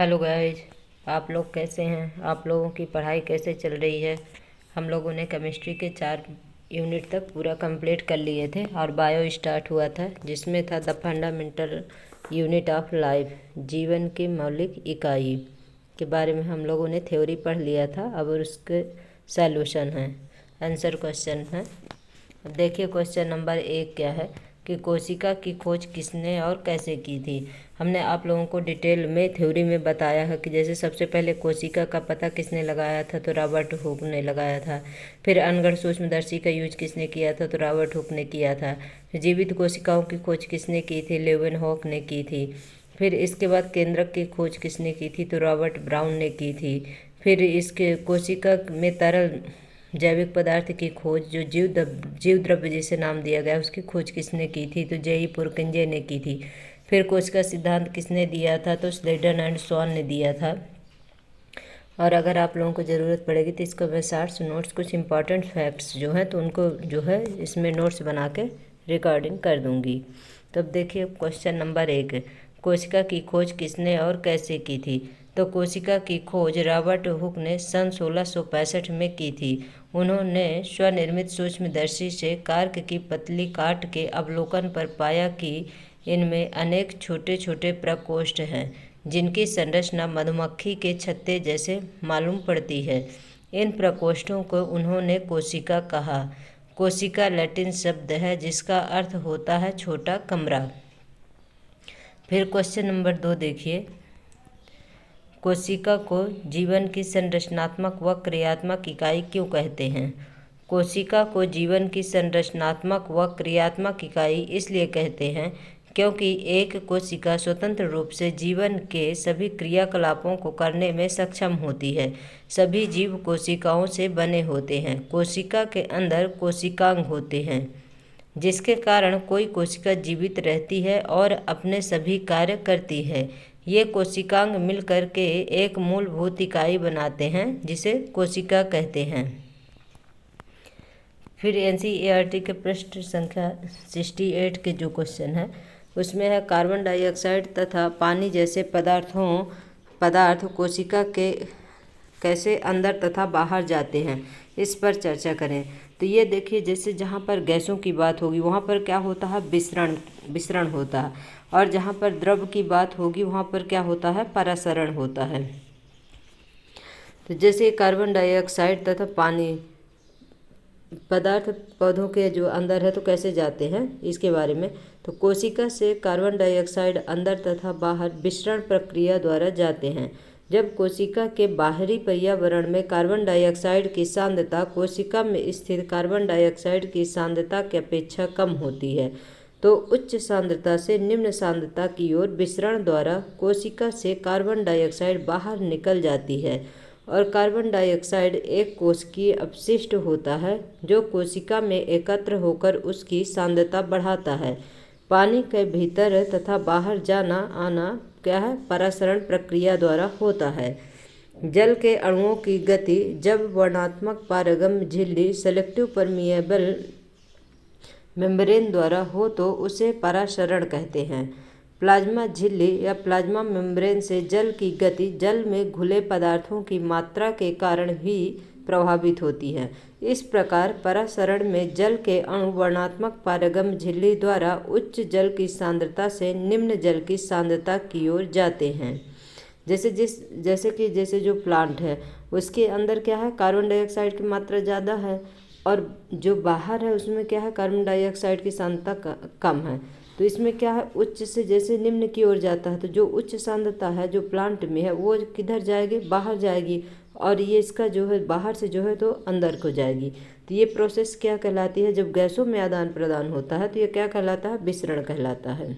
Hello guys. आप लोग कैसे हैं? आप लोगों की पढ़ाई कैसे चल रही है? हम लोगों ने केमिस्ट्री के 4 यूनिट तक पूरा कंप्लीट कर लिए थे और बायो स्टार्ट हुआ था, जिसमें था the fundamental unit of life, जीवन की मौलिक इकाई के बारे में हम लोगों ने थ्योरी पढ़ लिया था। अब उसके सॉल्यूशन है, आंसर क्वेश्चन है। देखिए क्वेश्चन नंबर 1 क्या है कि कोशिका की खोज किसने और कैसे की थी। हमने आप लोगों को डिटेल में थ्योरी में बताया है कि जैसे सबसे पहले कोशिका का पता किसने लगाया था, तो रॉबर्ट हुक ने लगाया था। फिर अनगढ़ सूक्ष्मदर्शी का यूज किसने किया था, तो रॉबर्ट हुक ने किया था। जीवित कोशिकाओं की खोज किसने की थी, लेवेनहॉक ने की थी। फिर इसके बाद केंद्रक की खोज किसने की थी, तो रॉबर्ट ब्राउन ने की थी। फिर इसके कोशिका में तरल जैविक पदार्थ की खोज, जो जीव द्रव्य जिसे नाम दिया गया, उसकी खोज किसने की थी, तो जेई पुरकिंजे ने की थी। फिर कोशिका सिद्धांत किसने दिया था, तो स्लेडन एंड स्वान ने दिया था। और अगर आप लोगों को ज़रूरत पड़ेगी तो इसको मैं शार्ट्स नोट्स, कुछ इंपॉर्टेंट फैक्ट्स जो हैं तो उनको जो है इसमें नोट्स बना के रिकॉर्डिंग कर दूंगी। तो अब देखिए क्वेश्चन नंबर 1, कोशिका की खोज किसने और कैसे की थी। तो कोशिका की खोज रॉबर्ट हुक ने सन 1665 में की थी। उन्होंने स्वनिर्मित सूक्ष्मदर्शी से कार्क की पतली काट के अवलोकन पर पाया कि इनमें अनेक छोटे छोटे प्रकोष्ठ हैं, जिनकी संरचना मधुमक्खी के छत्ते जैसे मालूम पड़ती है। इन प्रकोष्ठों को उन्होंने कोशिका कहा। कोशिका लैटिन शब्द है जिसका अर्थ होता है छोटा कमरा। फिर क्वेश्चन नंबर 2 देखिए, कोशिका को जीवन की संरचनात्मक व क्रियात्मक इकाई क्यों कहते हैं। कोशिका को जीवन की संरचनात्मक व क्रियात्मक इकाई इसलिए कहते हैं क्योंकि एक कोशिका स्वतंत्र रूप से जीवन के सभी क्रियाकलापों को करने में सक्षम होती है। सभी जीव कोशिकाओं से बने होते हैं। कोशिका के अंदर कोशिकांग होते हैं, जिसके कारण कोई कोशिका जीवित रहती है और अपने सभी कार्य करती है। ये कोशिकांग मिलकर के एक मूलभूत इकाई बनाते हैं, जिसे कोशिका कहते हैं। फिर एनसीईआरटी के पृष्ठ संख्या 68 के जो क्वेश्चन है उसमें है कार्बन डाइऑक्साइड तथा पानी जैसे पदार्थ कोशिका के कैसे अंदर तथा बाहर जाते हैं, इस पर चर्चा करें। तो ये देखिए, जैसे जहाँ पर गैसों की बात होगी वहाँ पर क्या होता है, विसरण होता है। और जहाँ पर द्रव की बात होगी वहाँ पर क्या होता है, परासरण होता है। तो जैसे कार्बन डाइऑक्साइड तथा पानी पदार्थ पौधों के जो अंदर है तो कैसे जाते हैं इसके बारे में। तो कोशिका से कार्बन डाइऑक्साइड अंदर तथा बाहर विसरण प्रक्रिया द्वारा जाते हैं। जब कोशिका के बाहरी पर्यावरण में कार्बन डाइऑक्साइड की सांद्रता कोशिका में स्थित कार्बन डाइऑक्साइड की सांद्रता की अपेक्षा कम होती है, तो उच्च सांद्रता से निम्न सांद्रता की ओर विसरण द्वारा कोशिका से कार्बन डाइऑक्साइड बाहर निकल जाती है और कार्बन डाइऑक्साइड एक कोशिकीय अपशिष्ट होता है जो कोशिका में एकत्र होकर उसकी सांद्रता बढ़ाता है। पानी के भीतर तथा बाहर जाना आना क्या है, परासरण प्रक्रिया द्वारा होता है। जल के अणुओं की गति जब वर्णात्मक पारगम्य झिल्ली सेलेक्टिव परमिएबल मेम्ब्रेन द्वारा हो तो उसे परासरण कहते हैं। प्लाज्मा झिल्ली या प्लाज्मा मेम्ब्रेन से जल की गति जल में घुले पदार्थों की मात्रा के कारण भी प्रभावित होती है। इस प्रकार परासरण में जल के अणु वर्णात्मक पारगम्य झिल्ली द्वारा उच्च जल की सांद्रता से निम्न जल की सांद्रता की ओर जाते हैं। जैसे जो प्लांट है उसके अंदर क्या है, कार्बन डाइऑक्साइड की मात्रा ज़्यादा है और जो बाहर है उसमें क्या है, कार्बन डाइऑक्साइड की सांद्रता कम है। तो इसमें क्या है, उच्च से जैसे निम्न की ओर जाता है तो जो उच्च सांद्रता है जो प्लांट में है वो किधर जाएगी, बाहर जाएगी, और ये इसका जो है बाहर से जो है तो अंदर को जाएगी। तो ये प्रोसेस क्या कहलाती है, जब गैसों में आदान प्रदान होता है तो ये क्या कहलाता है, विसरण कहलाता है।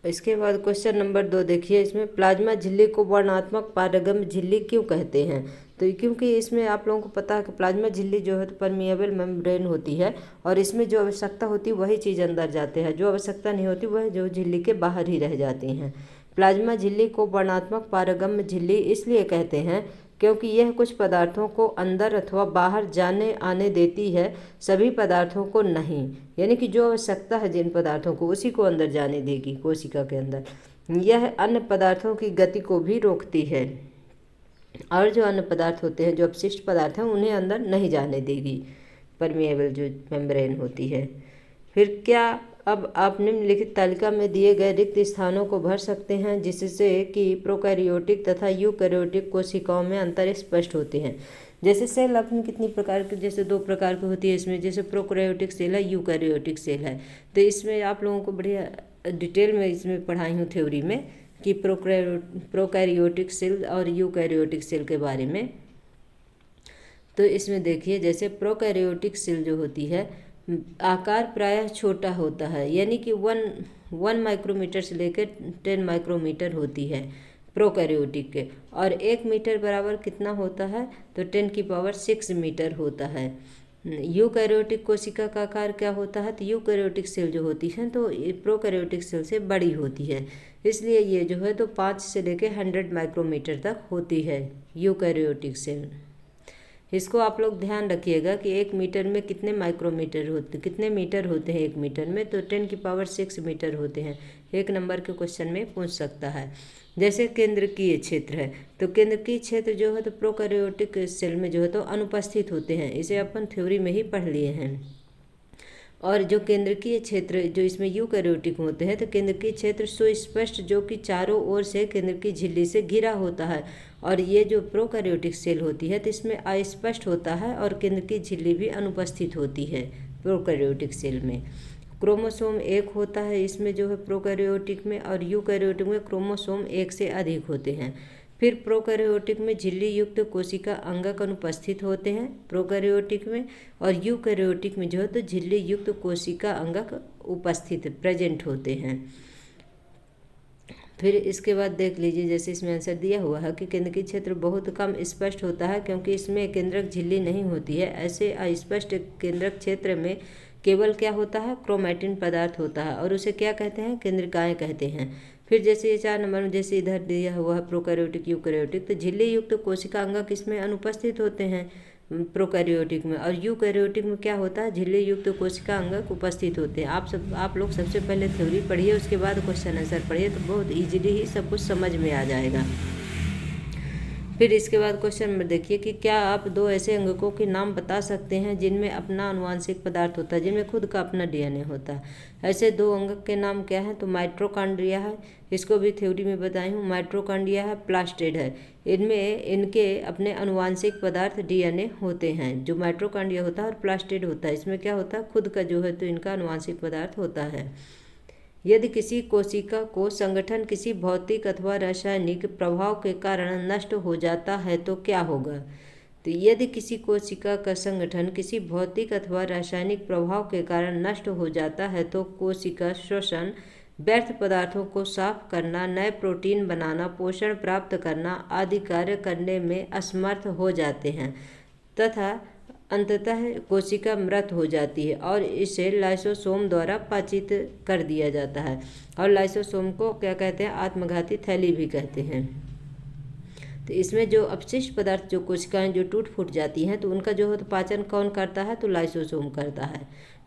इसके बाद क्वेश्चन नंबर 2 देखिए, इसमें प्लाज्मा झिल्ली को वर्णात्मक पारगम्य झिल्ली क्यों कहते हैं। तो क्योंकि इसमें आप लोगों को पता है कि प्लाज्मा झिल्ली जो है तो परमिएबल मेम्ब्रेन होती है और इसमें जो आवश्यकता होती है वही चीज़ अंदर जाते हैं, जो आवश्यकता नहीं होती वह जो झिल्ली के बाहर ही रह जाती हैं। प्लाज्मा झिल्ली को वर्णात्मक पारगम्य झिल्ली इसलिए कहते हैं क्योंकि यह कुछ पदार्थों को अंदर अथवा बाहर जाने आने देती है, सभी पदार्थों को नहीं। यानी कि जो आवश्यकता है जिन पदार्थों को उसी को अंदर जाने देगी कोशिका के अंदर। यह अन्य पदार्थों की गति को भी रोकती है और जो अन्य पदार्थ होते हैं, जो अपशिष्ट पदार्थ हैं, उन्हें अंदर नहीं जाने देगी। परमिएबल जो मेम्ब्रेन होती है। फिर क्या अब आप निम्नलिखित तालिका में दिए गए रिक्त स्थानों को भर सकते हैं जिससे कि प्रोकैरियोटिक तथा यूकैरियोटिक कोशिकाओं में अंतर स्पष्ट होते हैं। जैसे सेल अपनी कितनी प्रकार के, जैसे 2 प्रकार की होती है इसमें, जैसे प्रोकैरियोटिक सेल है, यूकैरियोटिक सेल है। तो इसमें आप लोगों को बढ़िया डिटेल में इसमें पढ़ाई हूँ थ्योरी में कि प्रोकैरियोटिक सेल और यूकैरियोटिक सेल के बारे में। तो इसमें देखिए, जैसे प्रोकैरियोटिक सेल जो होती है आकार प्रायः छोटा होता है, यानी कि 1 माइक्रोमीटर से लेकर 10 माइक्रोमीटर होती है प्रोकैरियोटिक के, और 1 मीटर बराबर कितना होता है, तो 10⁶ मीटर होता है। यूकैरियोटिक कोशिका का आकार क्या होता है, तो यूकैरियोटिक सेल जो होती है तो प्रोकैरियोटिक सेल से बड़ी होती है, इसलिए ये जो है तो 5 से लेकर 100 माइक्रोमीटर तक होती है यूकैरियोटिक सेल। इसको आप लोग ध्यान रखिएगा कि 1 मीटर में कितने माइक्रोमीटर होते, कितने मीटर होते हैं 1 मीटर में, तो 10⁶ मीटर होते हैं। 1 नंबर के क्वेश्चन में पूछ सकता है। जैसे केंद्रकीय क्षेत्र है, तो केंद्रकीय क्षेत्र जो है तो प्रोकैरियोटिक सेल में जो है तो अनुपस्थित होते हैं, इसे अपन थ्योरी में ही पढ़ लिए हैं। और जो केंद्रकीय क्षेत्र जो इसमें यूकैरियोटिक होते हैं, तो केंद्रकीय क्षेत्र सुस्पष्ट जो कि चारों ओर से केंद्र की झिल्ली से घिरा होता है, और ये जो प्रोकैरियोटिक सेल होती है तो इसमें अस्पष्ट होता है और केंद्र की झिल्ली भी अनुपस्थित होती है प्रोकैरियोटिक सेल में। क्रोमोसोम 1 होता है इसमें जो है प्रोकैरियोटिक में, और यूकैरियोटिक में क्रोमोसोम 1 से अधिक होते हैं। फिर प्रोकैरियोटिक में झिल्ली युक्त कोशिका अंगक अनुपस्थित होते हैं प्रोकैरियोटिक में, और यूकैरियोटिक में जो है तो झिल्ली युक्त कोशिका अंगक उपस्थित प्रेजेंट होते हैं। फिर इसके बाद देख लीजिए, जैसे इसमें आंसर दिया हुआ है कि केंद्रकीय क्षेत्र बहुत कम स्पष्ट होता है क्योंकि इसमें केंद्रक झिल्ली नहीं होती है। ऐसे अस्पष्ट केंद्रक क्षेत्र में केवल क्या होता है, क्रोमैटिन पदार्थ होता है, और उसे क्या कहते हैं, केंद्रिकाएँ कहते हैं। फिर जैसे ये 4 नंबर में जैसे इधर दिया हुआ है प्रोकैरियोटिक यूकैरियोटिक, तो झिल्ली युक्त कोशिका अंगक इसमें अनुपस्थित होते हैं प्रोकैरियोटिक में, और यूकैरियोटिक में क्या होता है, झिल्ली युक्त कोशिका अंगक उपस्थित होते हैं। आप लोग सबसे पहले थ्योरी पढ़िए, उसके बाद क्वेश्चन आंसर पढ़िए, तो बहुत इजीली ही सब कुछ समझ में आ जाएगा। फिर इसके बाद क्वेश्चन नंबर देखिए कि क्या आप 2 ऐसे अंगकों के नाम बता सकते हैं जिनमें अपना आनुवांशिक पदार्थ होता है, जिनमें खुद का अपना डीएनए होता है। ऐसे 2 अंगक के नाम क्या हैं, तो माइटोकॉन्ड्रिया है, इसको भी थ्योरी में बताई हूँ, माइटोकॉन्ड्रिया है, प्लास्टिड है। इनमें इनके अपने आनुवांशिक पदार्थ डीएनए होते हैं। जो माइटोकॉन्ड्रिया होता है और प्लास्टिड होता है, इसमें क्या होता है, खुद का जो है तो इनका आनुवांशिक पदार्थ होता है। यदि किसी कोशिका को संगठन किसी भौतिक अथवा रासायनिक प्रभाव के कारण नष्ट हो जाता है तो क्या होगा, तो यदि किसी कोशिका का संगठन किसी भौतिक अथवा रासायनिक प्रभाव के कारण नष्ट हो जाता है तो कोशिका श्वसन, व्यर्थ पदार्थों को साफ करना, नए प्रोटीन बनाना, पोषण प्राप्त करना आदि कार्य करने में असमर्थ हो जाते हैं तथा अंततः कोशिका मृत हो जाती है, और इसे लाइसोसोम द्वारा पाचित कर दिया जाता है। और लाइसोसोम को क्या कहते हैं, आत्मघाती थैली भी कहते हैं। तो इसमें जो अपशिष्ट पदार्थ जो कोशिकाएं जो टूट फूट जाती हैं तो उनका जो है तो पाचन कौन करता है, तो लाइसोसोम करता है।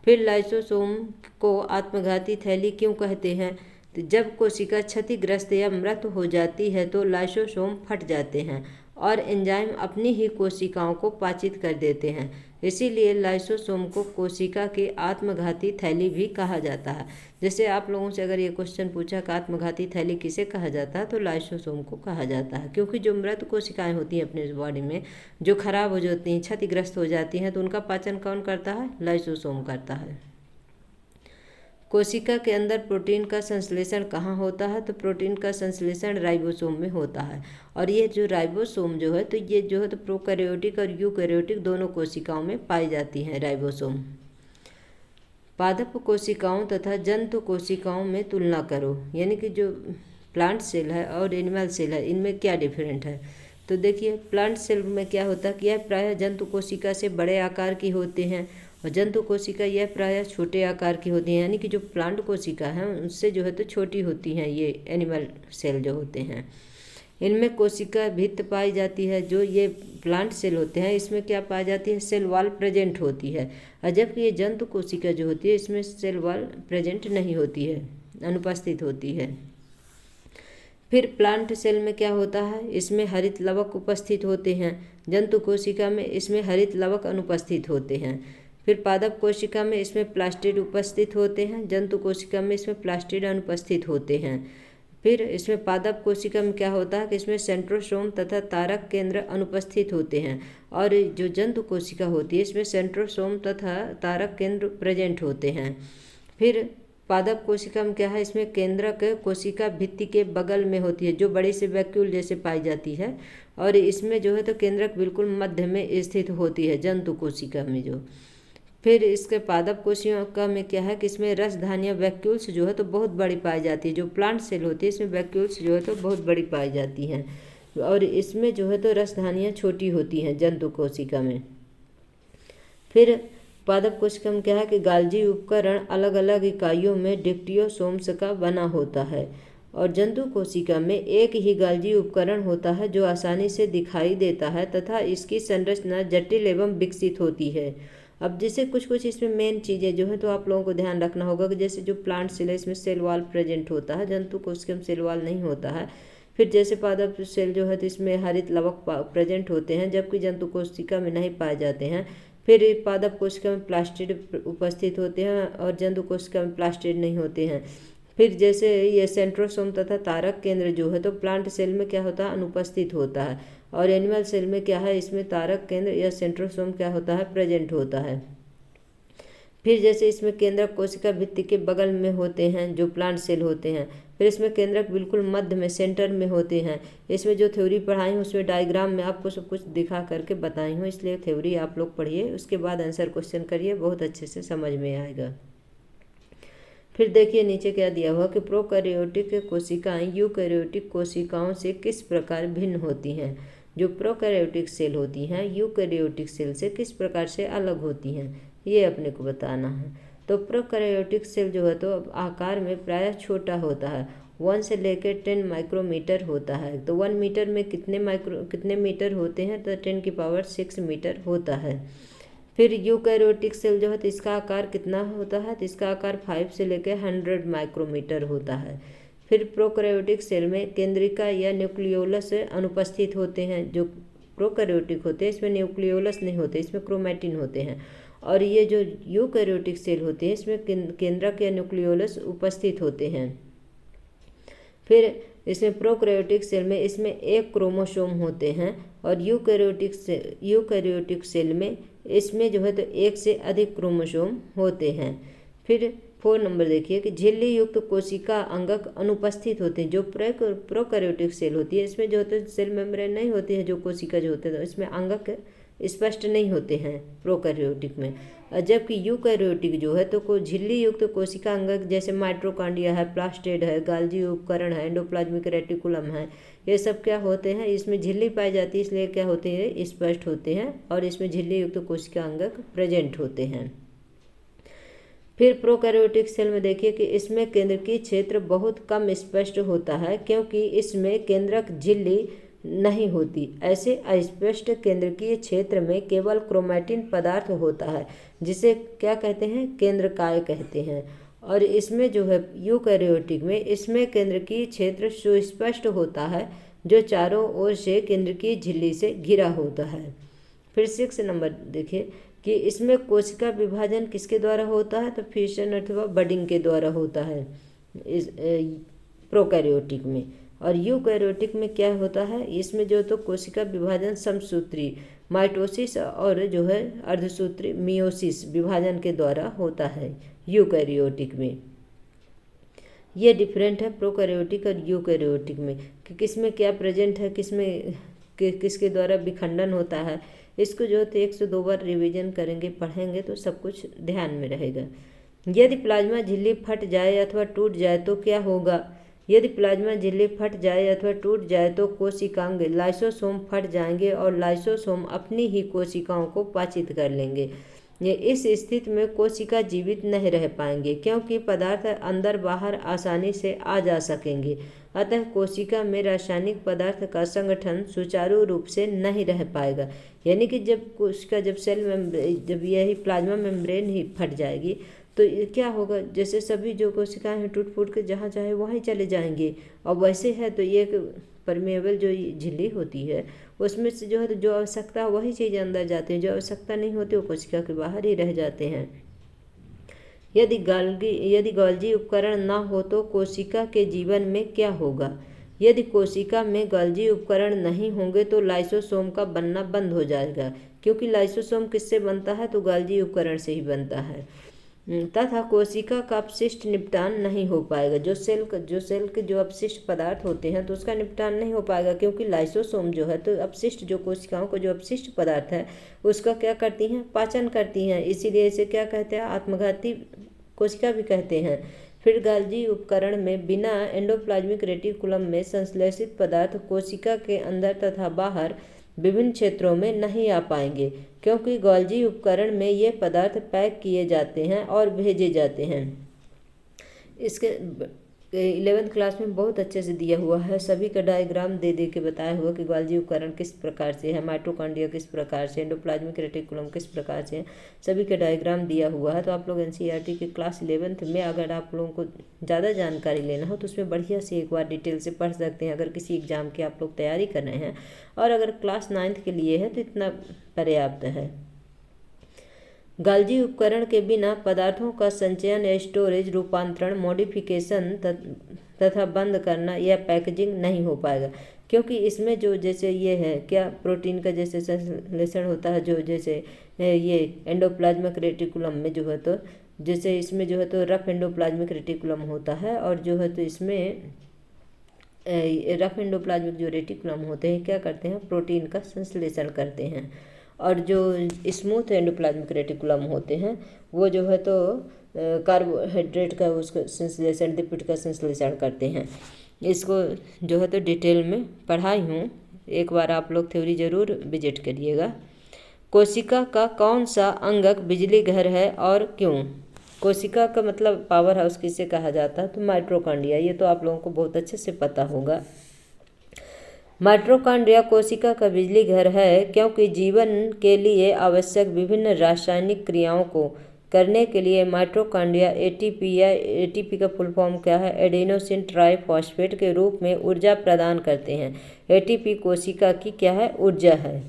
फिर लाइसोसोम को आत्मघाती थैली क्यों कहते हैं, तो जब कोशिका क्षतिग्रस्त या मृत हो जाती है तो लाइसोसोम फट जाते हैं और एंजाइम अपनी ही कोशिकाओं को पाचित कर देते हैं, इसीलिए लाइसोसोम को कोशिका की आत्मघाती थैली भी कहा जाता है। जैसे आप लोगों से अगर ये क्वेश्चन पूछा कि आत्मघाती थैली किसे कहा जाता है, तो लाइसोसोम को कहा जाता है, क्योंकि जो मृत कोशिकाएं होती हैं अपने बॉडी में जो खराब हो जाती हैं, क्षतिग्रस्त हो जाती हैं, तो उनका पाचन कौन करता है, लाइसोसोम करता है। कोशिका के अंदर प्रोटीन का संश्लेषण कहाँ होता है, तो प्रोटीन का संश्लेषण राइबोसोम में होता है। और ये जो राइबोसोम जो है तो ये जो है तो प्रोकैरियोटिक और यूकैरियोटिक दोनों कोशिकाओं में पाई जाती हैं राइबोसोम। पादप कोशिकाओं तथा जंतु कोशिकाओं में तुलना करो, यानी कि जो प्लांट सेल है और एनिमल सेल है इनमें क्या डिफरेंट है। तो देखिए, प्लांट सेल में क्या होता है कि यह प्रायः जंतु कोशिका से बड़े आकार की होते हैं, और जंतु कोशिका यह प्रायः छोटे आकार की होती हैं, यानी कि जो प्लांट कोशिका है उससे जो है तो छोटी होती हैं ये एनिमल सेल जो होते हैं। इनमें कोशिका भित्त पाई जाती है, जो ये प्लांट सेल होते हैं इसमें क्या पाई जाती है, सेल वॉल प्रेजेंट होती है, और जबकि ये जंतु कोशिका जो होती है इसमें सेल वॉल प्रेजेंट नहीं होती है, अनुपस्थित होती है। फिर प्लांट सेल में क्या होता है, इसमें हरित लवक उपस्थित होते हैं। जंतु कोशिका में इसमें हरित लवक अनुपस्थित होते हैं। फिर पादप कोशिका में इसमें प्लास्टिड उपस्थित होते हैं। जंतु कोशिका में इसमें प्लास्टिड अनुपस्थित होते हैं। फिर इसमें पादप कोशिका में क्या होता है कि इसमें सेंट्रोसोम तथा तारक केंद्र अनुपस्थित होते हैं। और जो जंतु कोशिका होती है इसमें सेंट्रोसोम तथा तारक केंद्र प्रेजेंट होते हैं। फिर पादप कोशिका में क्या है, इसमें केंद्रक कोशिका भित्ति के बगल में होती है, जो बड़ी से वैक्यूल जैसे पाई जाती है। और इसमें जो है तो केंद्रक बिल्कुल मध्य में स्थित होती है जंतु कोशिका में जो। फिर इसके पादप कोशिका में क्या है कि इसमें रसधानियाँ वैक्यूल्स जो है तो बहुत बड़ी पाई जाती है। जो प्लांट सेल होती है इसमें वैक्यूल्स जो है तो बहुत बड़ी पाई जाती हैं। और इसमें जो है तो रसधानियाँ छोटी होती हैं जंतु कोशिका में। फिर पादप कोशिका में क्या है कि गाल्जी उपकरण अलग अलग इकाइयों में डिक्टियोसोम्स का बना होता है। और जंतु कोशिका में एक ही गाल्जी उपकरण होता है जो आसानी से दिखाई देता है तथा इसकी संरचना जटिल एवं विकसित होती है। अब जैसे कुछ कुछ इसमें मेन चीज़ें जो है तो आप लोगों को ध्यान रखना होगा कि जैसे जो प्लांट सेल है इसमें सेल वॉल प्रेजेंट होता है, जंतु कोशिका में सेल वॉल नहीं होता है। फिर जैसे पादप सेल जो है तो इसमें हरित लवक प्रेजेंट होते हैं, जबकि जंतु कोशिका में नहीं पाए जाते हैं। फिर पादप कोशिका में प्लास्टिड उपस्थित होते हैं और जंतु कोशिका में प्लास्टिड नहीं होते हैं। फिर जैसे ये सेंट्रोसोम तथा तारक केंद्र जो है तो प्लांट सेल में क्या होता है, अनुपस्थित होता है। और एनिमल सेल में क्या है, इसमें तारक केंद्र या सेंट्रोसोम क्या होता है, प्रेजेंट होता है। फिर जैसे इसमें केंद्रक कोशिका भित्ति के बगल में होते हैं जो प्लांट सेल होते हैं। फिर इसमें केंद्रक बिल्कुल मध्य में सेंटर में होते हैं। इसमें जो थ्योरी पढ़ाई हूँ उसमें डायग्राम में आपको सब कुछ दिखा करके बताई हूँ, इसलिए थ्योरी आप लोग पढ़िए, उसके बाद आंसर क्वेश्चन करिए, बहुत अच्छे से समझ में आएगा। फिर देखिए नीचे क्या दिया हुआ कि प्रोकैरियोटिक कोशिकाएं यूकैरियोटिक कोशिकाओं से किस प्रकार भिन्न होती हैं। जो प्रोकैरियोटिक सेल होती हैं यूकैरियोटिक सेल से किस प्रकार से अलग होती हैं, ये अपने को बताना है। तो प्रोकैरियोटिक सेल जो है तो आकार में प्रायः छोटा होता है, 1 से लेकर 10 माइक्रोमीटर होता है। तो 1 मीटर में कितने मीटर होते हैं, तो 10⁶ मीटर होता है। फिर यूकैरियोटिक सेल जो है तो इसका आकार कितना होता है, तो इसका आकार 5 से लेकर 100 माइक्रोमीटर होता है। फिर प्रोकैरियोटिक सेल में केंद्रिका या न्यूक्लियोलस अनुपस्थित होते हैं। जो प्रोकैरियोटिक होते हैं इसमें न्यूक्लियोलस नहीं होते, इसमें क्रोमैटिन होते हैं। और ये जो यूकैरियोटिक सेल होते हैं इसमें केंद्रक या न्यूक्लियोलस उपस्थित होते हैं। फिर इसमें प्रोकैरियोटिक सेल में इसमें एक क्रोमोसोम होते हैं। और यूकैरियोटिक सेल में इसमें जो है तो एक से अधिक क्रोमोसोम होते हैं। फिर 4 नंबर देखिए कि झिल्ली युक्त कोशिका अंगक अनुपस्थित होते हैं। जो प्रोकैरियोटिक सेल होती है इसमें जो होते हैं सेल मेम्ब्रेन नहीं होती है, जो कोशिका जो होते हैं तो इसमें अंगक स्पष्ट नहीं होते हैं प्रोकैरियोटिक में। जबकि यूकैरियोटिक जो है तो झिल्ली युक्त कोशिका अंगक जैसे माइटोकॉन्ड्रिया है, प्लास्टिड है, गाल्जी उपकरण है, एंडोप्लाज्मिक रेटिकुलम है, ये सब क्या होते हैं, इसमें झिल्ली पाई जाती है इसलिए क्या होते हैं, स्पष्ट होते हैं और इसमें झिल्ली युक्त कोशिका अंगक प्रेजेंट होते हैं। फिर प्रोकैरियोटिक सेल में देखिए कि इसमें केंद्रकीय क्षेत्र बहुत कम स्पष्ट होता है, क्योंकि इसमें केंद्रक झिल्ली नहीं होती। ऐसे अस्पष्ट केंद्रकीय क्षेत्र में केवल क्रोमैटिन पदार्थ होता है, जिसे क्या कहते हैं, केंद्रकाय कहते हैं। और इसमें जो है यूकैरियोटिक में इसमें केंद्रकीय क्षेत्र सुस्पष्ट होता है, जो चारों ओर से केंद्रकीय झिल्ली से घिरा होता है। फिर 6 नंबर देखिए कि इसमें कोशिका विभाजन किसके द्वारा होता है, तो फिशन अथवा बडिंग के द्वारा होता है इस प्रोकैरियोटिक में। और यूकैरियोटिक में क्या होता है, इसमें जो तो कोशिका विभाजन समसूत्री माइटोसिस और जो है अर्धसूत्री मियोसिस विभाजन के द्वारा होता है यूकैरियोटिक में। ये डिफरेंट है प्रोकैरियोटिक और यूकैरियोटिक में कि किसमें क्या प्रेजेंट है, किसमें किसके द्वारा विखंडन होता है। इसको जो है 102 बार रिवीजन करेंगे, पढ़ेंगे तो सब कुछ ध्यान में रहेगा। यदि प्लाज्मा झिल्ली फट जाए अथवा टूट जाए तो क्या होगा। यदि प्लाज्मा झिल्ली फट जाए अथवा टूट जाए तो कोशिकांग लाइसोसोम फट जाएंगे और लाइसोसोम अपनी ही कोशिकाओं को पाचित कर लेंगे। इस स्थिति में कोशिका जीवित नहीं रह पाएंगे, क्योंकि पदार्थ अंदर बाहर आसानी से आ जा सकेंगे। अतः कोशिका में रासायनिक पदार्थ का संगठन सुचारू रूप से नहीं रह पाएगा। यानी कि जब कोशिका जब यही प्लाज्मा मेम्ब्रेन ही फट जाएगी तो ये क्या होगा, जैसे सभी जो कोशिकाएं हैं टूट फूट के जहाँ चाहे वहीं चले जाएंगे। और वैसे है तो ये परमेबल जो झिल्ली होती है उसमें से जो है तो जो आवश्यकता है वही चीज़ अंदर जाती है, जो आवश्यकता नहीं होती वो कोशिका के बाहर ही रह जाते हैं। यदि गोल्जी उपकरण ना हो तो कोशिका के जीवन में क्या होगा। यदि कोशिका में गोल्जी उपकरण नहीं होंगे तो लाइसोसोम का बनना बंद हो जाएगा, क्योंकि लाइसोसोम किससे बनता है, तो गोल्जी उपकरण से ही बनता है। तथा कोशिका का अपशिष्ट निपटान नहीं हो पाएगा। जो सेल के जो अपशिष्ट पदार्थ होते हैं तो उसका निपटान नहीं हो पाएगा, क्योंकि लाइसोसोम जो है तो अपशिष्ट जो कोशिकाओं को जो अपशिष्ट पदार्थ है उसका क्या करती हैं, पाचन करती हैं। इसीलिए इसे क्या कहते हैं, आत्मघाती कोशिका भी कहते हैं। फिर गोल्जी उपकरण में बिना एंडोप्लाज्मिक रेटिकुलम में संश्लेषित पदार्थ कोशिका के अंदर तथा बाहर विभिन्न क्षेत्रों में नहीं आ पाएंगे, क्योंकि गोल्जी उपकरण में ये पदार्थ पैक किए जाते हैं और भेजे जाते हैं। इसके 11th क्लास में बहुत अच्छे से दिया हुआ है, सभी का डायग्राम दे दे के बताया हुआ कि गोल्जी उपकरण किस प्रकार से है, माइटोकॉन्ड्रिया किस प्रकार से, एंडोप्लाज्मिक रेटिकुलम किस प्रकार से है, सभी का डायग्राम दिया हुआ है। तो आप लोग एनसीईआरटी के क्लास 11th में अगर आप लोगों को ज़्यादा जानकारी लेना हो तो उसमें बढ़िया से एक बार डिटेल से पढ़ सकते हैं, अगर किसी एग्ज़ाम की आप लोग तैयारी कर रहे हैं। और अगर क्लास 9th के लिए है तो इतना पर्याप्त है। गोल्जी उपकरण के बिना पदार्थों का संचयन, स्टोरेज, रूपांतरण, मॉडिफिकेशन तथा बंद करना या पैकेजिंग नहीं हो पाएगा, क्योंकि इसमें जो जैसे ये है क्या प्रोटीन का जैसे संश्लेषण होता है, जो जैसे ये एंडोप्लाज्मिक रेटिकुलम में जो है तो जैसे इसमें जो है तो रफ एंडोप्लाज्मिक रेटिकुलम होता है, और जो है तो इसमें रफ एंडोप्लाज्मिक जो रेटिकुलम होते हैं क्या करते हैं, प्रोटीन का संश्लेषण करते हैं। और जो स्मूथ एंडोप्लाज्मिक रेटिकुलम होते हैं वो जो है तो कार्बोहाइड्रेट का उसका संश्लेषण, लिपिड का संश्लेषण करते हैं। इसको जो है तो डिटेल में पढ़ाई हूँ, एक बार आप लोग थ्योरी ज़रूर विजिट करिएगा। कोशिका का कौन सा अंगक बिजली घर है और क्यों। कोशिका का मतलब पावर हाउस किसे कहा जाता है, तो माइटोकॉन्ड्रिया, ये तो आप लोगों को बहुत अच्छे से पता होगा। माइटोकॉन्ड्रिया कोशिका का बिजली घर है, क्योंकि जीवन के लिए आवश्यक विभिन्न रासायनिक क्रियाओं को करने के लिए माइटोकॉन्ड्रिया एटीपी का फुल फॉर्म क्या है, एडेनोसिन ट्राइफॉस्फेट के रूप में ऊर्जा प्रदान करते हैं। एटीपी कोशिका की क्या है, ऊर्जा है।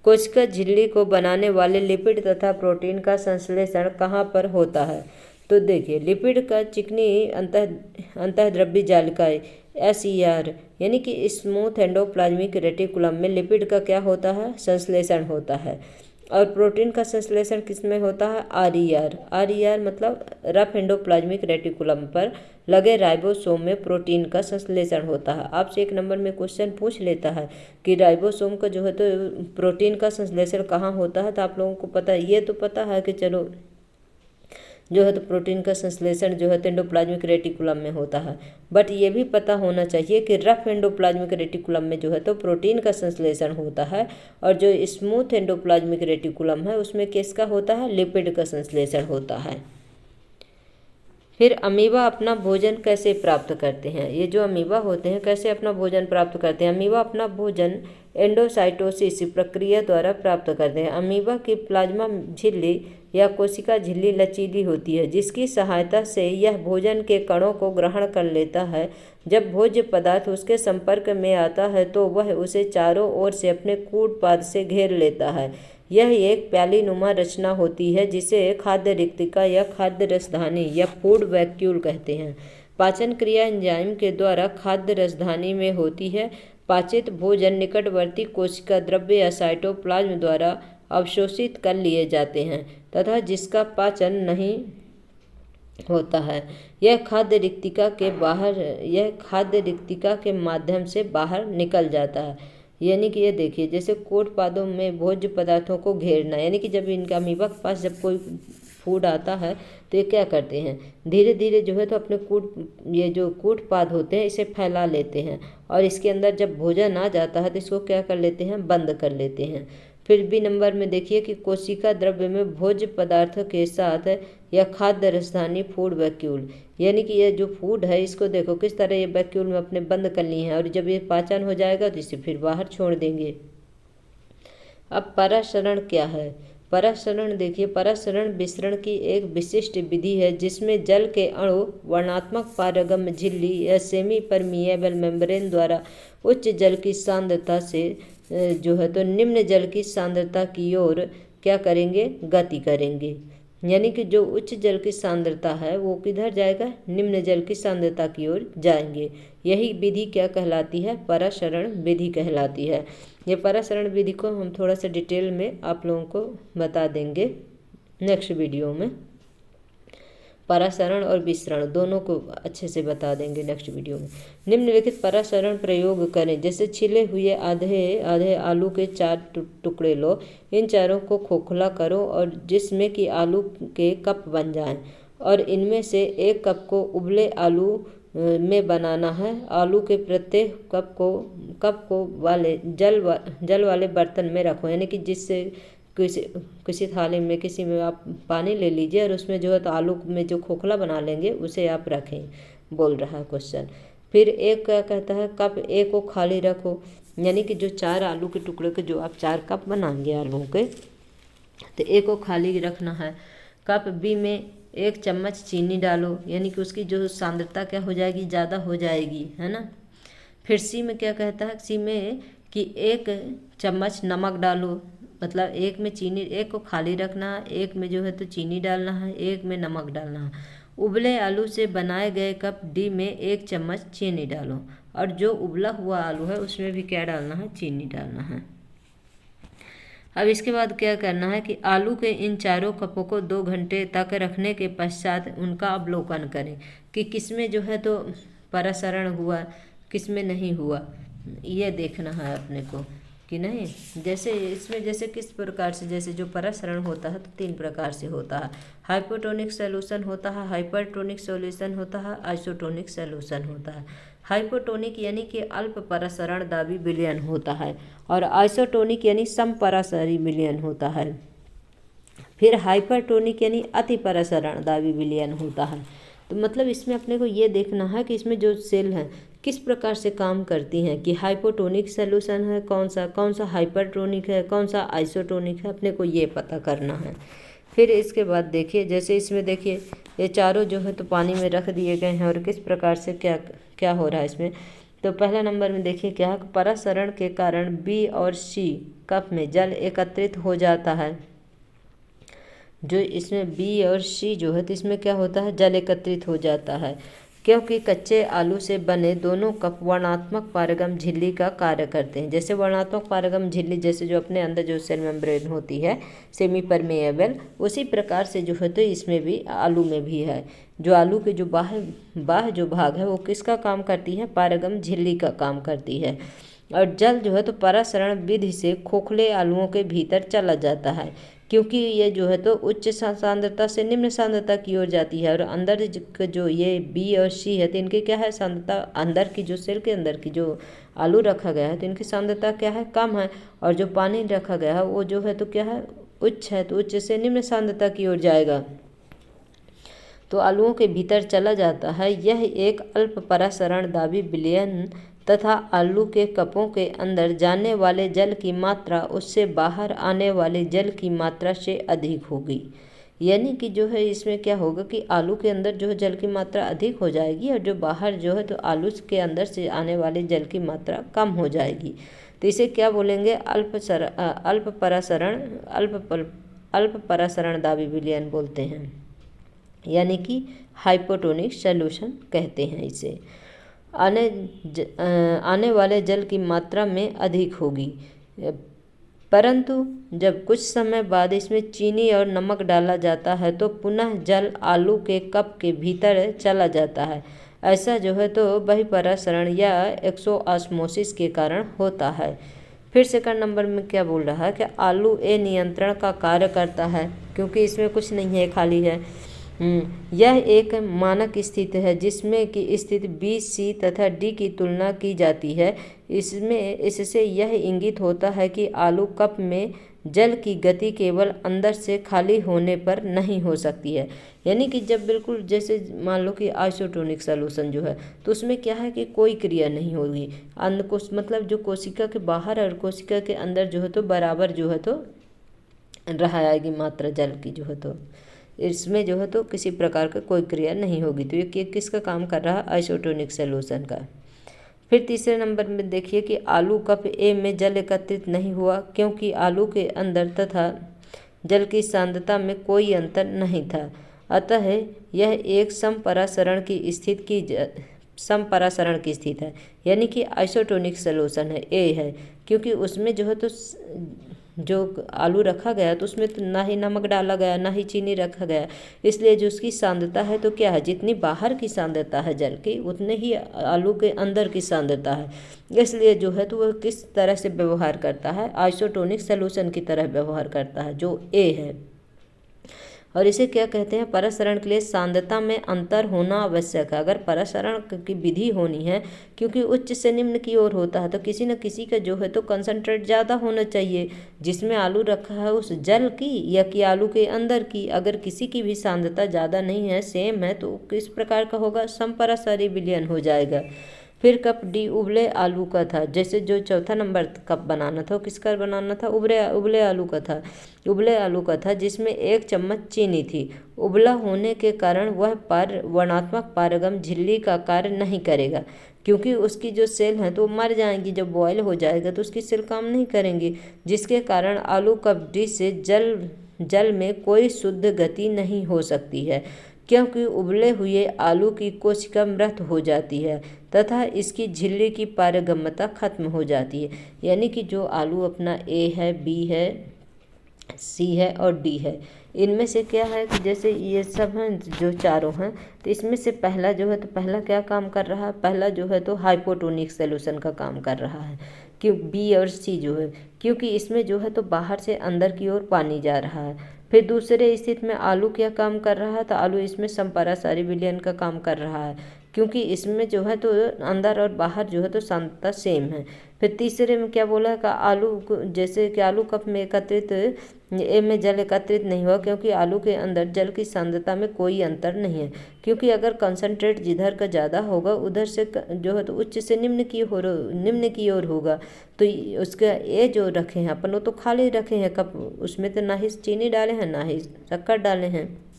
कोशिका झिल्ली को बनाने वाले लिपिड तथा प्रोटीन का संश्लेषण कहाँ पर होता है, तो देखिए लिपिड का चिकनी अंतःद्रव्य जालिकाएं SER यानी कि स्मूथ एंडोप्लाज्मिक रेटिकुलम में लिपिड का क्या होता है, संश्लेषण होता है। और प्रोटीन का संश्लेषण किस में होता है, RER मतलब रफ एंडोप्लाज्मिक रेटिकुलम पर लगे राइबोसोम में प्रोटीन का संश्लेषण होता है। आपसे एक नंबर में क्वेश्चन पूछ लेता है कि राइबोसोम का जो है तो प्रोटीन का संश्लेषण कहाँ होता है, तो आप लोगों को पता है, ये तो पता है कि चलो जो है तो प्रोटीन का संश्लेषण जो है तो एंडोप्लाज्मिक रेटिकुलम में होता है, बट ये भी पता होना चाहिए कि रफ एंडोप्लाज्मिक रेटिकुलम में जो है तो प्रोटीन का संश्लेषण होता है, और जो स्मूथ एंडोप्लाज्मिक रेटिकुलम है उसमें किसका होता है, लिपिड का संश्लेषण होता है। फिर अमीबा अपना भोजन कैसे प्राप्त करते हैं, ये जो अमीबा होते हैं कैसे अपना भोजन प्राप्त करते हैं। अमीबा अपना भोजन एंडोसाइटोसिस प्रक्रिया द्वारा प्राप्त करते हैं। अमीबा की प्लाज्मा झिल्ली या कोशिका झिल्ली लचीली होती है, जिसकी सहायता से यह भोजन के कणों को ग्रहण कर लेता है। जब भोज्य पदार्थ उसके संपर्क में आता है तो वह उसे चारों ओर से अपने कूटपाद से घेर लेता है। यह एक प्यालीनुमा रचना होती है जिसे खाद्य रिक्तिका या खाद्य रसधानी या फूड वैक्यूल कहते हैं। पाचन क्रिया एंजाइम के द्वारा खाद्य रसधानी में होती है। पाचित भोजन निकटवर्ती कोशिका द्रव्य या साइटोप्लाज्म द्वारा अवशोषित कर लिए जाते हैं तथा जिसका पाचन नहीं होता है, यह खाद्य रिक्तिका के माध्यम से बाहर निकल जाता है। यानी कि ये देखिए जैसे कोटपादों में भोज्य पदार्थों को घेरना, यानी कि जब इनका अमीबा के पास जब कोई फूड आता है तो ये क्या करते हैं, धीरे धीरे जो है तो अपने ये जो कूटपाद होते हैं इसे फैला लेते हैं, और इसके अंदर जब भोजन आ जाता है तो इसको क्या कर लेते हैं, बंद कर लेते हैं। फिर बी नंबर में देखिए कि कोशिका द्रव्य में भोज्य पदार्थ के साथ या खाद्य रसधानी फूड वैक्यूल, यानी कि ये जो फूड है इसको देखो किस तरह ये वैक्यूल में अपने बंद कर ली हैं, और जब ये पाचन हो जाएगा तो इसे फिर बाहर छोड़ देंगे। अब परासरण क्या है। परासरण देखिए, परासरण विसरण की एक विशिष्ट विधि है जिसमें जल के अणु वर्णात्मक पारगम्य झिल्ली या सेमी परमिएबल मेम्ब्रेन द्वारा उच्च जल की सांद्रता से जो है तो निम्न जल की सांद्रता की ओर क्या करेंगे, गति करेंगे। यानी कि जो उच्च जल की सांद्रता है वो किधर जाएगा, निम्न जल की सांद्रता की ओर जाएंगे। यही विधि क्या कहलाती है, परासरण विधि कहलाती है। ये परासरण विधि को हम थोड़ा सा डिटेल में आप लोगों को बता देंगे नेक्स्ट वीडियो में। परासरण और विसरण दोनों को अच्छे से बता देंगे नेक्स्ट वीडियो में। निम्नलिखित परासरण प्रयोग करें, जैसे छिले हुए आधे आधे आलू के 4 टुकड़े लो, इन चारों को खोखला करो और जिसमें कि आलू के कप बन जाएं, और इनमें से एक कप को उबले आलू में बनाना है। आलू के प्रत्येक कप को वाले जल वाले बर्तन में रखो, यानी कि जिससे किसी थाली में किसी में आप पानी ले लीजिए और उसमें जो है तो आलू में जो खोखला बना लेंगे उसे आप रखें, बोल रहा है क्वेश्चन। फिर एक क्या कहता है, कप ए को खाली रखो, यानी कि जो 4 आलू के टुकड़े के जो आप 4 कप बनाएंगे आलू के, तो ए को खाली रखना है। कप बी में 1 चम्मच चीनी डालो, यानी कि उसकी जो सांद्रता क्या हो जाएगी, ज़्यादा हो जाएगी, है ना। फिर सी में क्या कहता है, सी में कि 1 चम्मच नमक डालो, मतलब एक में चीनी, एक को खाली रखना है, एक में जो है तो चीनी डालना है, एक में नमक डालना है। उबले आलू से बनाए गए कप डी में 1 चम्मच चीनी डालो, और जो उबला हुआ आलू है उसमें भी क्या डालना है, चीनी डालना है। अब इसके बाद क्या करना है कि आलू के इन चारों कपों को 2 घंटे तक रखने के पश्चात उनका अवलोकन करें कि किसमें जो है तो परासरण हुआ, किसमें नहीं हुआ, ये देखना है अपने को कि नहीं। जैसे इसमें जैसे किस प्रकार से, जैसे जो परासरण होता है तो 3 प्रकार से होता है। हाइपोटोनिक सॉल्यूशन होता है, हाइपरटोनिक सॉल्यूशन होता है, आइसोटोनिक सॉल्यूशन होता है। हाइपोटोनिक यानी कि अल्प परासरण दाबी विलयन होता है, और आइसोटोनिक यानी सम परासरी विलयन होता है। फिर हाइपरटोनिक यानी अति परासरण दाबी विलयन होता है। तो मतलब इसमें अपने को ये देखना है कि इसमें जो सेल हैं किस प्रकार से काम करती हैं, कि हाइपोटोनिक सॉल्यूशन है कौन सा हाइपरटोनिक है, कौन सा आइसोटोनिक है, अपने को ये पता करना है। फिर इसके बाद देखिए, जैसे इसमें देखिए ये चारों जो है तो पानी में रख दिए गए हैं, और किस प्रकार से क्या क्या हो रहा है इसमें। तो पहला नंबर में देखिए क्या है, परासरण के कारण बी और सी कप में जल एकत्रित हो जाता है। जो इसमें बी और सी जो है तो इसमें क्या होता है, जल एकत्रित हो जाता है, क्योंकि कच्चे आलू से बने दोनों कप वर्णात्मक पारगम झिल्ली का कार्य करते हैं। जैसे वर्णात्मक पारगम झिल्ली, जैसे जो अपने अंदर जो सेल मेम्ब्रेन होती है सेमी परमेएबल, उसी प्रकार से जो है तो इसमें भी आलू में भी है। जो आलू के जो बाह्य जो भाग है वो किसका काम करती है, पारगम झिल्ली का काम करती है। और जल जो है तो परासरण विधि से खोखले आलुओं के भीतर चला जाता है, क्योंकि ये जो है तो उच्च सांद्रता से निम्न सांद्रता की ओर जाती है। और अंदर जो ये बी और सी है तो इनकी क्या है सांद्रता, अंदर की जो सेल के अंदर की जो आलू रखा गया है तो इनकी सांद्रता क्या है, कम है। और जो पानी रखा गया है वो जो है तो क्या है, उच्च है, तो उच्च से निम्न सांद्रता की ओर जाएगा, तो आलुओं के भीतर चला जाता है। यह एक अल्प परासरण दाबी विलयन तथा आलू के कपों के अंदर जाने वाले जल की मात्रा उससे बाहर आने वाले जल की मात्रा से अधिक होगी। यानी कि जो है इसमें क्या होगा कि आलू के अंदर जो है जल की मात्रा अधिक हो जाएगी, और जो बाहर जो है तो आलू के अंदर से आने वाले जल की मात्रा कम हो जाएगी। तो इसे क्या बोलेंगे, अल्प परासरण दाबी विलयन बोलते हैं, यानी कि हाइपोटोनिक सॉल्यूशन कहते हैं इसे। आने वाले जल की मात्रा में अधिक होगी, परंतु जब कुछ समय बाद इसमें चीनी और नमक डाला जाता है तो पुनः जल आलू के कप के भीतर चला जाता है। ऐसा जो है तो बहिपरासरण या एक्सोऑस्मोसिस के कारण होता है। फिर सेकंड नंबर में क्या बोल रहा है कि आलू ए नियंत्रण का कार्य करता है, क्योंकि इसमें कुछ नहीं है, खाली है। यह एक मानक स्थिति है जिसमें कि स्थिति बी, सी तथा डी की तुलना की जाती है। इससे यह इंगित होता है कि आलू कप में जल की गति केवल अंदर से खाली होने पर नहीं हो सकती है। यानी कि जब बिल्कुल जैसे मान लो कि आइसोटोनिक सॉल्यूशन जो है तो उसमें क्या है कि कोई क्रिया नहीं होगी, मतलब जो कोशिका के बाहर और कोशिका के अंदर जो है तो बराबर जो है तो रह आएगी मात्रा जल की जो है, तो इसमें जो है तो किसी प्रकार का कोई क्रिया नहीं होगी। तो ये किसका काम कर रहा है, आइसोटोनिक सॉल्यूशन का। फिर तीसरे नंबर में देखिए कि आलू कप ए में जल एकत्रित नहीं हुआ क्योंकि आलू के अंदर तथा जल की सांद्रता में कोई अंतर नहीं था, अतः यह एक समपरासरण की स्थिति है, यानी कि आइसोटोनिक सॉल्यूशन है, ए है। क्योंकि उसमें जो है तो जो आलू रखा गया तो उसमें तो ना ही नमक डाला गया ना ही चीनी रखा गया, इसलिए जो उसकी सांद्रता है तो क्या है, जितनी बाहर की सांद्रता है जल की उतने ही आलू के अंदर की सांद्रता है। इसलिए जो है तो वह किस तरह से व्यवहार करता है, आइसोटोनिक सॉल्यूशन की तरह व्यवहार करता है, जो ए है। और इसे क्या कहते हैं, परासरण के लिए सांद्रता में अंतर होना आवश्यक है। अगर परासरण की विधि होनी है, क्योंकि उच्च से निम्न की ओर होता है, तो किसी न किसी का जो है तो कंसंट्रेट ज़्यादा होना चाहिए जिसमें आलू रखा है उस जल की या कि आलू के अंदर की। अगर किसी की भी सांद्रता ज़्यादा नहीं है, सेम है, तो किस प्रकार का होगा, समपरासारी विलयन हो जाएगा। फिर कप डी उबले आलू का था। जैसे जो चौथा नंबर कप बनाना था वो किसका बनाना था, उबले आलू का था। उबले आलू का था जिसमें 1 चम्मच चीनी थी। उबला होने के कारण वह वर्णात्मक पारगम झिल्ली का कार्य नहीं करेगा, क्योंकि उसकी जो सेल हैं तो मर जाएंगी। जब बॉयल हो जाएगा तो उसकी सेल काम नहीं करेंगी, जिसके कारण आलू कप डी से जल में कोई शुद्ध गति नहीं हो सकती है, क्योंकि उबले हुए आलू की कोशिका मृत हो जाती है तथा इसकी झिल्ली की पारगम्यता खत्म हो जाती है। यानी कि जो आलू अपना ए है, बी है, सी है और डी है, इनमें से क्या है कि जैसे ये सब हैं जो चारों हैं, तो इसमें से पहला जो है तो पहला क्या काम कर रहा है, पहला जो है तो हाइपोटोनिक सॉल्यूशन का काम कर रहा है, क्यों बी और सी जो है, क्योंकि इसमें जो है तो बाहर से अंदर की ओर पानी जा रहा है। फिर दूसरे स्थिति में आलू क्या काम कर रहा है, तो आलू इसमें समपरासारी विलयन का काम कर रहा है, क्योंकि इसमें जो है तो अंदर और बाहर जो है तो सांद्रता सेम है। फिर तीसरे में क्या बोला कि जैसे कि आलू कप में एकत्रित ए में जल एकत्रित नहीं हुआ क्योंकि आलू के अंदर जल की सांद्रता में कोई अंतर नहीं है, क्योंकि अगर कंसंट्रेट जिधर का ज़्यादा होगा उधर से जो है तो उच्च से निम्न की ओर होगा। तो उसका ए जो रखे हैं अपन वो तो खाली रखे हैं कप, उसमें तो ना ही चीनी डाले हैं ना ही शक्कर डाले हैं।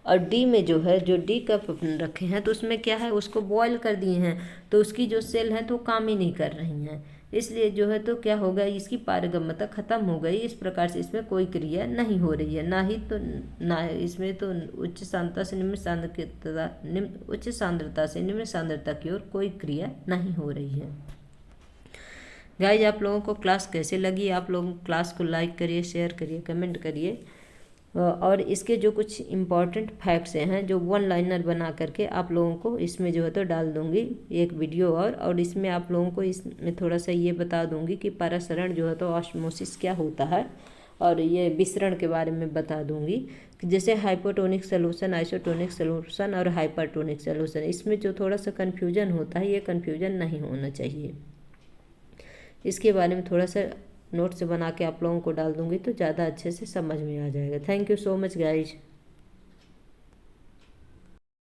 और डी में जो है, जो डी कप रखे हैं तो उसमें क्या है, उसको बॉयल कर दिए हैं, तो उसकी जो सेल हैं तो काम ही नहीं कर रही हैं, इसलिए जो है तो क्या होगा, इसकी पारगम्यता खत्म हो गई। इस प्रकार से इसमें कोई क्रिया नहीं हो रही है, ना इसमें तो उच्च सांद्रता से निम्न सांद्रता की ओर कोई क्रिया नहीं हो रही है। गाइज, आप लोगों को क्लास कैसे लगी, आप लोग क्लास को लाइक करिए, शेयर करिए, कमेंट करिए। और इसके जो कुछ इम्पॉर्टेंट फैक्ट्स हैं जो 1 लाइनर बना करके आप लोगों को इसमें जो है तो डाल दूंगी एक वीडियो। और इसमें आप लोगों को इसमें थोड़ा सा ये बता दूंगी कि परासरण जो है तो ऑस्मोसिस क्या होता है, और ये विसरण के बारे में बता दूंगी कि जैसे हाइपोटोनिक सॉल्यूशन, आइसोटोनिक सॉल्यूशन और हाइपरटोनिक सॉल्यूशन, इसमें जो थोड़ा सा कन्फ्यूजन होता है, ये कन्फ्यूजन नहीं होना चाहिए। इसके बारे में थोड़ा सा नोट्स बना के आप लोगों को डाल दूंगी तो ज़्यादा अच्छे से समझ में आ जाएगा। Thank you so much guys.